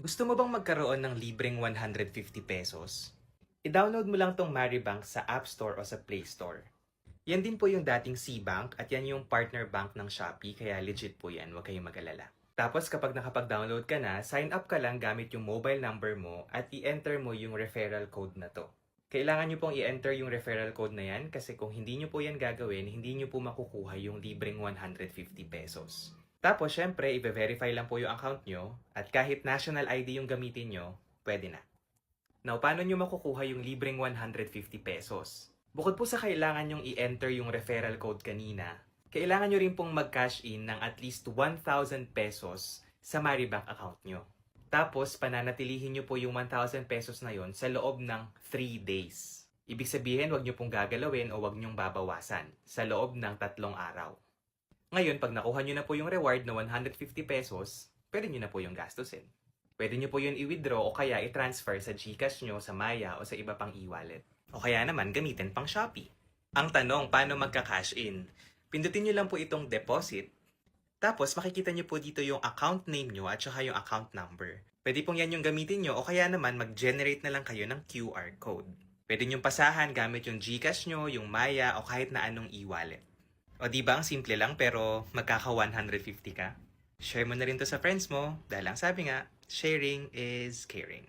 Gusto mo bang magkaroon ng libreng 150 pesos? I-download mo lang tong Maribank sa App Store o sa Play Store. Yan din po yung dating C-Bank at yan yung partner bank ng Shopee kaya legit po yan, huwag kayong mag-alala. Tapos kapag nakapag-download ka na, sign up ka lang gamit yung mobile number mo at i-enter mo yung referral code na to. Kailangan nyo pong i-enter yung referral code na yan kasi kung hindi nyo po yan gagawin, hindi nyo po makukuha yung libreng 150 pesos. Tapos, syempre, i-verify lang po yung account nyo at kahit national ID yung gamitin nyo, pwede na. Now, paano nyo makukuha yung libreng 150 pesos? Bukod po sa kailangan nyong i-enter yung referral code kanina, kailangan nyo rin pong mag-cash in ng at least 1,000 pesos sa Maribank account nyo. Tapos, pananatilihin nyo po yung 1,000 pesos na yon sa loob ng 3 days. Ibig sabihin, wag nyo pong gagalawin o wag nyong babawasan sa loob ng 3 araw. Ngayon, pag nakuha nyo na po yung reward na 150 pesos, pwede nyo na po yung gastusin. Pwede nyo po yun i-withdraw o kaya i-transfer sa GCash nyo, sa Maya o sa iba pang e-wallet. O kaya naman gamitin pang Shopee. Ang tanong, paano magka-cash in? Pindutin nyo lang po itong deposit. Tapos makikita nyo po dito yung account name nyo at saka yung account number. Pwede pong yan yung gamitin nyo o kaya naman mag-generate na lang kayo ng QR code. Pwede nyo pasahan gamit yung GCash nyo, yung Maya o kahit na anong e-wallet. O di ba ang simple lang pero magkaka 150 ka? Share mo na rin to sa friends mo dahil ang sabi nga, sharing is caring.